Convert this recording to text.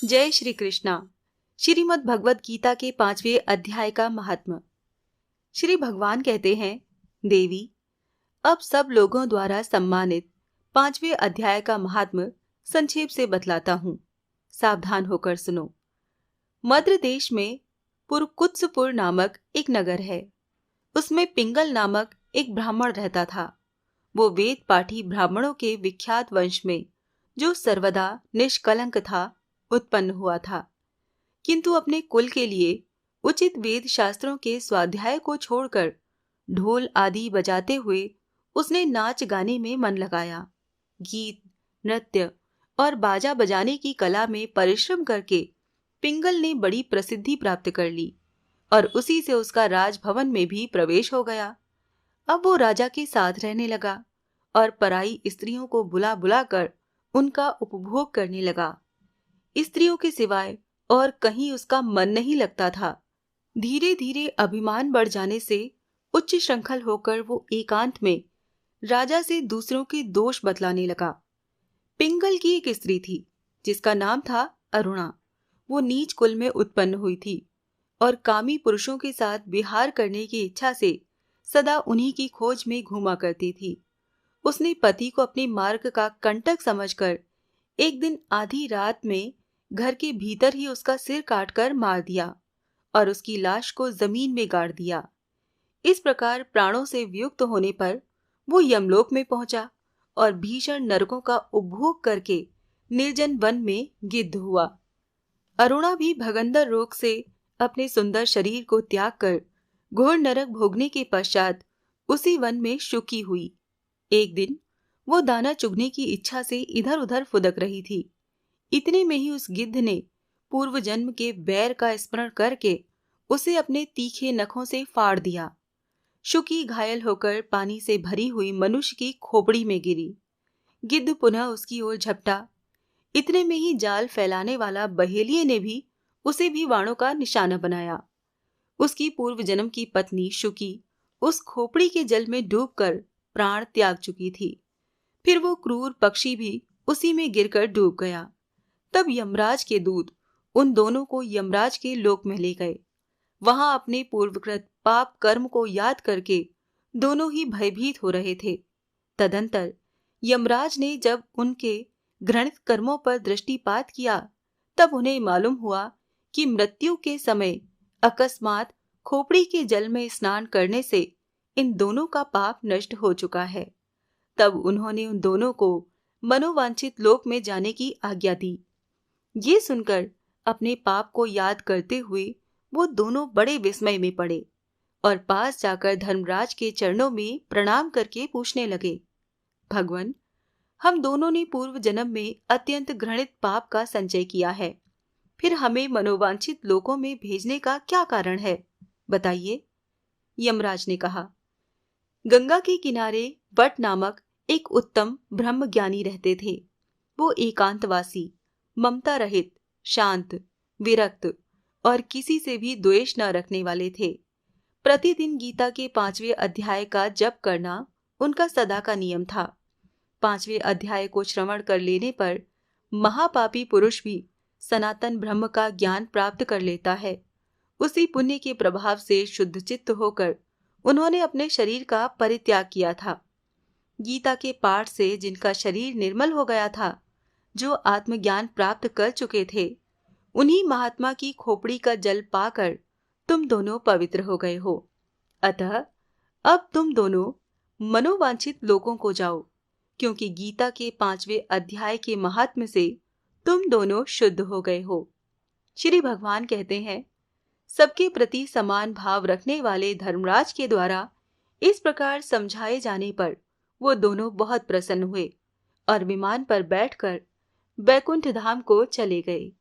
जय श्री कृष्णा। श्रीमद् भगवत गीता के 5वें अध्याय का महात्म्य। श्री भगवान कहते हैं, देवी, अब सब लोगों द्वारा सम्मानित 5वें अध्याय का महात्म्य संक्षेप से बतलाता हूँ। सावधान होकर सुनो। मद्र देश में पुरकुत्सपुर नामक एक नगर है। उसमें पिंगल नामक एक ब्राह्मण रहता था। वो वेद पाठी ब्राह्मणों के विख्यात वंश में, जो सर्वदा निष्कलंक था, उत्पन्न हुआ था। किंतु अपने कुल के लिए उचित वेद शास्त्रों के स्वाध्याय को छोड़कर ढोल आदि बजाते हुए उसने नाच गाने में मन लगाया। गीत, नृत्य और बाजा बजाने की कला में परिश्रम करके पिंगल ने बड़ी प्रसिद्धि प्राप्त कर ली और उसी से उसका राजभवन में भी प्रवेश हो गया। अब वो राजा के साथ रहने लगा और पराई स्त्रियों को बुला बुला कर उनका उपभोग करने लगा। स्त्रियों के सिवाय और कहीं उसका मन नहीं लगता था। धीरे धीरे अभिमान बढ़ जाने से उच्च श्रृंखल होकर वो एकांत में राजा से दूसरों के दोष बतलाने लगा। पिंगल की एक स्त्री थी जिसका नाम था अरुणा। वो नीच कुल में उत्पन्न हुई थी और कामी पुरुषों के साथ विहार करने की इच्छा से सदा उन्हीं की खोज में घूमा करती थी। उसने पति को अपने मार्ग का कंटक समझकर एक दिन आधी रात में घर के भीतर ही उसका सिर काटकर मार दिया और उसकी लाश को जमीन में गाड़ दिया। इस प्रकार प्राणों से वियुक्त होने पर वो यमलोक में पहुंचा और भीषण नरकों का उपभोग करके निर्जन वन में गिद्ध हुआ। अरुणा भी भगंदर रोग से अपने सुंदर शरीर को त्याग कर घोर नरक भोगने के पश्चात उसी वन में शुकी हुई। एक दिन वो दाना चुगने की इच्छा से इधर उधर फुदक रही थी। इतने में ही उस गिद्ध ने पूर्व जन्म के बैर का स्मरण करके उसे अपने तीखे नखों से फाड़ दिया। शुकी घायल होकर पानी से भरी हुई मनुष्य की खोपड़ी में गिरी। गिद्ध पुनः उसकी ओर झपटा। इतने में ही जाल फैलाने वाला बहेलिये ने भी उसे भी वाणों का निशाना बनाया। उसकी पूर्व जन्म की पत्नी शुकी उस खोपड़ी के जल में डूबकर प्राण त्याग चुकी थी। फिर वो क्रूर पक्षी भी उसी में गिरकर डूब गया। तब यमराज के दूत उन दोनों को यमराज के लोक में ले गए। वहां अपने पूर्वकृत पाप कर्म को याद करके दोनों ही भयभीत हो रहे थे। तदंतर यमराज ने जब उनके घृणित कर्मों पर दृष्टिपात किया, तब उन्हें मालूम हुआ कि मृत्यु के समय अकस्मात खोपड़ी के जल में स्नान करने से इन दोनों का पाप नष्ट हो चुका है। तब उन्होंने उन दोनों को मनोवांछित लोक में जाने की आज्ञा दी। ये सुनकर अपने पाप को याद करते हुए वो दोनों बड़े विस्मय में पड़े और पास जाकर धर्मराज के चरणों में प्रणाम करके पूछने लगे, भगवान, हम दोनों ने पूर्व जन्म में अत्यंत घृणित पाप का संचय किया है, फिर हमें मनोवांछित लोकों में भेजने का क्या कारण है, बताइए। यमराज ने कहा, गंगा के किनारे वट नामक एक उत्तम ब्रह्म ज्ञानी रहते थे। वो एकांतवासी, ममता रहित, शांत, विरक्त और किसी से भी द्वेष न रखने वाले थे। प्रतिदिन गीता के 5वें अध्याय का जप करना उनका सदा का नियम था। 5वें अध्याय को श्रवण कर लेने पर महापापी पुरुष भी सनातन ब्रह्म का ज्ञान प्राप्त कर लेता है। उसी पुण्य के प्रभाव से शुद्ध चित्त होकर उन्होंने अपने शरीर का परित्याग किया था। गीता के पाठ से जिनका शरीर निर्मल हो गया था, जो आत्मज्ञान प्राप्त कर चुके थे, उन्हीं महात्मा की खोपड़ी का जल पाकर तुम दोनों पवित्र हो गए हो। अतः अब तुम दोनों मनोवांछित लोकों को जाओ, क्योंकि गीता के 5वें अध्याय के महात्म्य से तुम दोनों शुद्ध हो गए हो। श्री भगवान कहते हैं, सबके प्रति समान भाव रखने वाले धर्मराज के द्वारा इस प्रकार समझाए जाने पर वो दोनों बहुत प्रसन्न हुए और विमान पर बैठकर बैकुंठ धाम को चले गए।